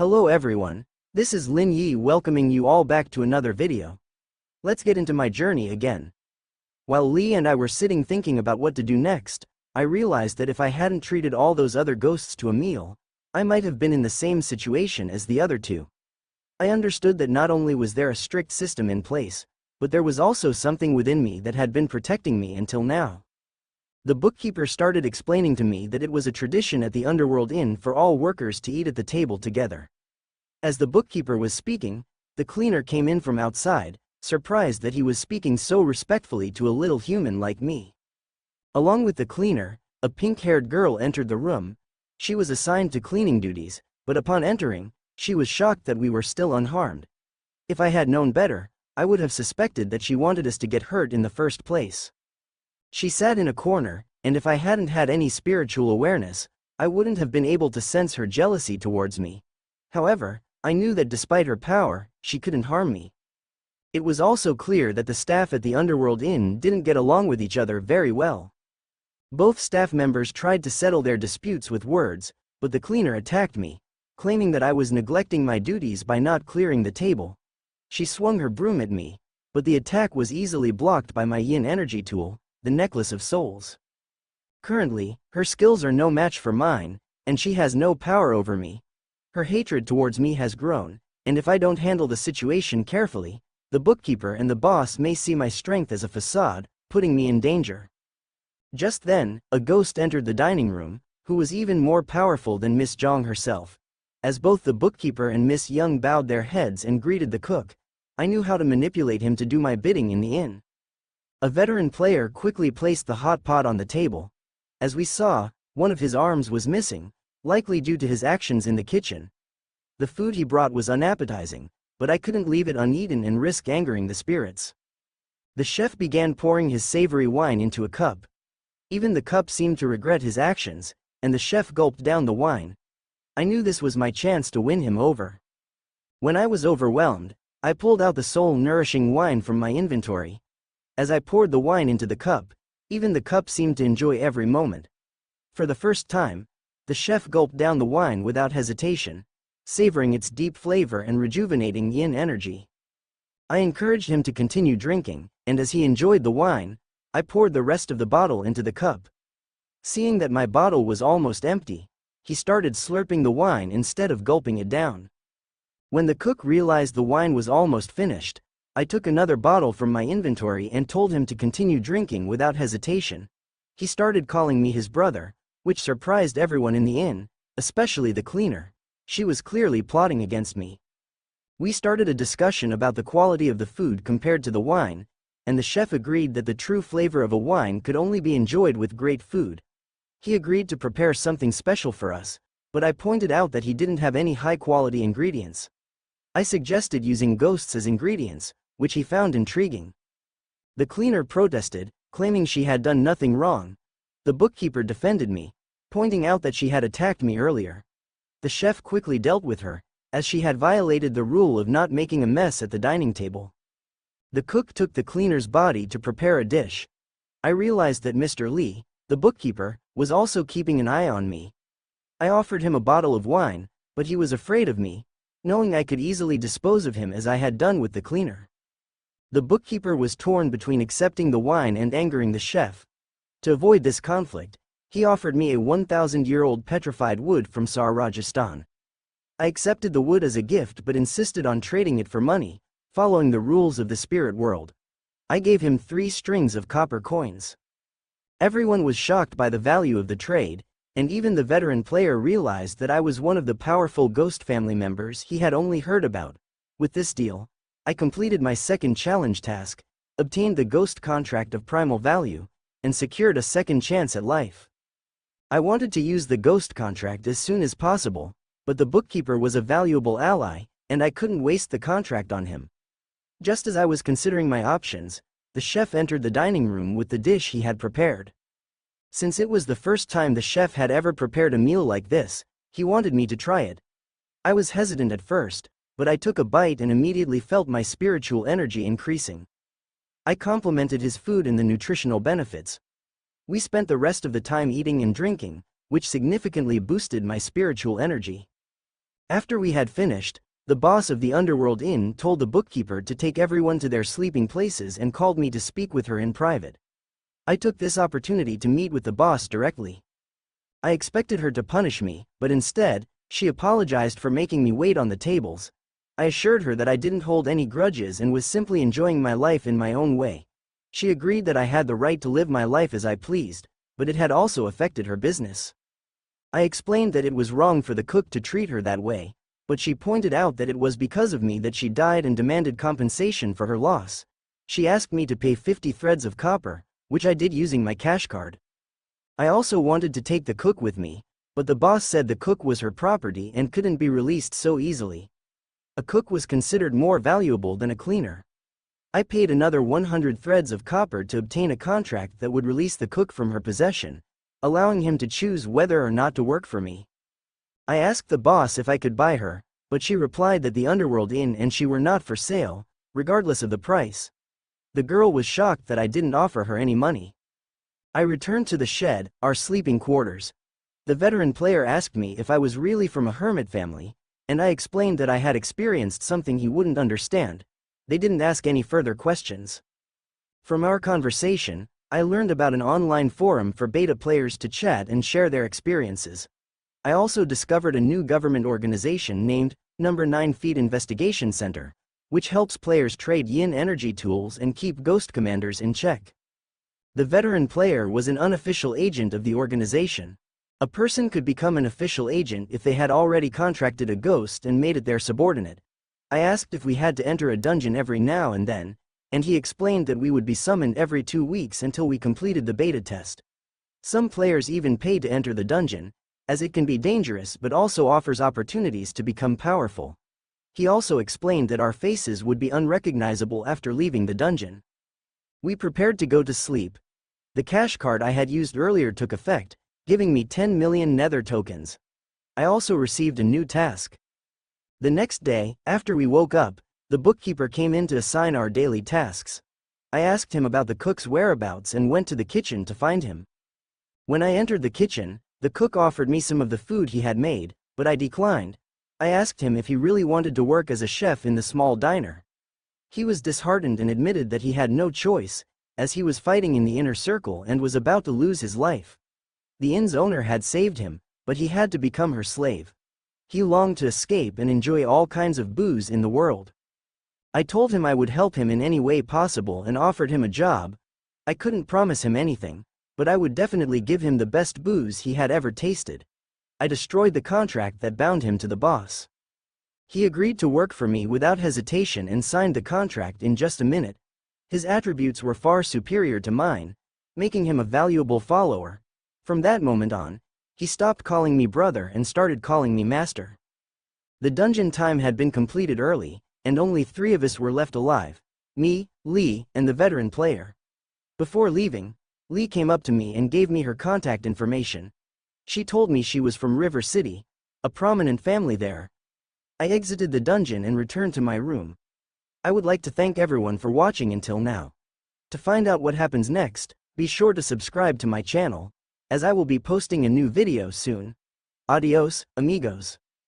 Hello everyone, this is Lin Yi welcoming you all back to another video. Let's get into my journey again. While Lee and I were sitting thinking about what to do next, I realized that if I hadn't treated all those other ghosts to a meal, I might have been in the same situation as the other two. I understood that not only was there a strict system in place, but there was also something within me that had been protecting me until now. The bookkeeper started explaining to me that it was a tradition at the Underworld Inn for all workers to eat at the table together. As the bookkeeper was speaking, the cleaner came in from outside, surprised that he was speaking so respectfully to a little human like me. Along with the cleaner, a pink-haired girl entered the room. She was assigned to cleaning duties, but upon entering, she was shocked that we were still unharmed. If I had known better, I would have suspected that she wanted us to get hurt in the first place. She sat in a corner, and if I hadn't had any spiritual awareness, I wouldn't have been able to sense her jealousy towards me. However, I knew that despite her power, she couldn't harm me. It was also clear that the staff at the Underworld Inn didn't get along with each other very well. Both staff members tried to settle their disputes with words, but the cleaner attacked me, claiming that I was neglecting my duties by not clearing the table. She swung her broom at me, but the attack was easily blocked by my yin energy tool, the Necklace of Souls. Currently, her skills are no match for mine, and she has no power over me. Her hatred towards me has grown, and if I don't handle the situation carefully, the bookkeeper and the boss may see my strength as a facade, putting me in danger. Just then, a ghost entered the dining room, who was even more powerful than Miss Zhang herself. As both the bookkeeper and Miss Young bowed their heads and greeted the cook, I knew how to manipulate him to do my bidding in the inn. A veteran player quickly placed the hot pot on the table. As we saw, one of his arms was missing, likely due to his actions in the kitchen. The food he brought was unappetizing, but I couldn't leave it uneaten and risk angering the spirits. The chef began pouring his savory wine into a cup. Even the cup seemed to regret his actions, and the chef gulped down the wine. I knew this was my chance to win him over. When I was overwhelmed, I pulled out the soul-nourishing wine from my inventory. As I poured the wine into the cup, even the cup seemed to enjoy every moment. For the first time, the chef gulped down the wine without hesitation, savoring its deep flavor and rejuvenating yin energy. I encouraged him to continue drinking, and as he enjoyed the wine, I poured the rest of the bottle into the cup. Seeing that my bottle was almost empty, he started slurping the wine instead of gulping it down. When the cook realized the wine was almost finished, I took another bottle from my inventory and told him to continue drinking without hesitation. He started calling me his brother, which surprised everyone in the inn, especially the cleaner. She was clearly plotting against me. We started a discussion about the quality of the food compared to the wine, and the chef agreed that the true flavor of a wine could only be enjoyed with great food. He agreed to prepare something special for us, but I pointed out that he didn't have any high-quality ingredients. I suggested using ghosts as ingredients, which he found intriguing. The cleaner protested, claiming she had done nothing wrong. The bookkeeper defended me, pointing out that she had attacked me earlier. The chef quickly dealt with her, as she had violated the rule of not making a mess at the dining table. The cook took the cleaner's body to prepare a dish. I realized that Mr. Lee, the bookkeeper, was also keeping an eye on me. I offered him a bottle of wine, but he was afraid of me, knowing I could easily dispose of him as I had done with the cleaner. The bookkeeper was torn between accepting the wine and angering the chef. To avoid this conflict, he offered me a 1,000-year-old petrified wood from Sar Rajasthan. I accepted the wood as a gift but insisted on trading it for money, following the rules of the spirit world. I gave him 3 strings of copper coins. Everyone was shocked by the value of the trade, and even the veteran player realized that I was one of the powerful ghost family members he had only heard about. With this deal, I completed my second challenge task, obtained the ghost contract of primal value, and secured a second chance at life. I wanted to use the ghost contract as soon as possible, but the bookkeeper was a valuable ally, and I couldn't waste the contract on him. Just as I was considering my options, the chef entered the dining room with the dish he had prepared. Since it was the first time the chef had ever prepared a meal like this, he wanted me to try it. I was hesitant at first, but I took a bite and immediately felt my spiritual energy increasing. I complimented his food and the nutritional benefits. We spent the rest of the time eating and drinking, which significantly boosted my spiritual energy. After we had finished, the boss of the Underworld Inn told the bookkeeper to take everyone to their sleeping places and called me to speak with her in private. I took this opportunity to meet with the boss directly. I expected her to punish me, but instead, she apologized for making me wait on the tables. I assured her that I didn't hold any grudges and was simply enjoying my life in my own way. She agreed that I had the right to live my life as I pleased, but it had also affected her business. I explained that it was wrong for the cook to treat her that way, but she pointed out that it was because of me that she died and demanded compensation for her loss. She asked me to pay 50 threads of copper, which I did using my cash card. I also wanted to take the cook with me, but the boss said the cook was her property and couldn't be released so easily. A cook was considered more valuable than a cleaner. I paid another 100 threads of copper to obtain a contract that would release the cook from her possession, allowing him to choose whether or not to work for me. I asked the boss if I could buy her, but she replied that the Underworld Inn and she were not for sale, regardless of the price. The girl was shocked that I didn't offer her any money. I returned to the shed, our sleeping quarters. The veteran player asked me if I was really from a hermit family, and I explained that I had experienced something he wouldn't understand. They didn't ask any further questions. From our conversation, I learned about an online forum for beta players to chat and share their experiences. I also discovered a new government organization named Number 9 Feet Investigation Center, which helps players trade yin energy tools and keep ghost commanders in check. The veteran player was an unofficial agent of the organization. A person could become an official agent if they had already contracted a ghost and made it their subordinate. I asked if we had to enter a dungeon every now and then, and he explained that we would be summoned every 2 weeks until we completed the beta test. Some players even paid to enter the dungeon, as it can be dangerous but also offers opportunities to become powerful. He also explained that our faces would be unrecognizable after leaving the dungeon. We prepared to go to sleep. The cash card I had used earlier took effect, giving me 10 million nether tokens. I also received a new task. The next day, after we woke up, the bookkeeper came in to assign our daily tasks. I asked him about the cook's whereabouts and went to the kitchen to find him. When I entered the kitchen, the cook offered me some of the food he had made, but I declined. I asked him if he really wanted to work as a chef in the small diner. He was disheartened and admitted that he had no choice, as he was fighting in the inner circle and was about to lose his life. The inn's owner had saved him, but he had to become her slave. He longed to escape and enjoy all kinds of booze in the world. I told him I would help him in any way possible and offered him a job. I couldn't promise him anything, but I would definitely give him the best booze he had ever tasted. I destroyed the contract that bound him to the boss. He agreed to work for me without hesitation and signed the contract in just a minute. His attributes were far superior to mine, making him a valuable follower. From that moment on, he stopped calling me brother and started calling me master. The dungeon time had been completed early, and only 3 of us were left alive: me, Lee, and the veteran player. Before leaving, Lee came up to me and gave me her contact information. She told me she was from River City, a prominent family there. I exited the dungeon and returned to my room. I would like to thank everyone for watching until now. To find out what happens next, be sure to subscribe to my channel, as I will be posting a new video soon. Adios, amigos.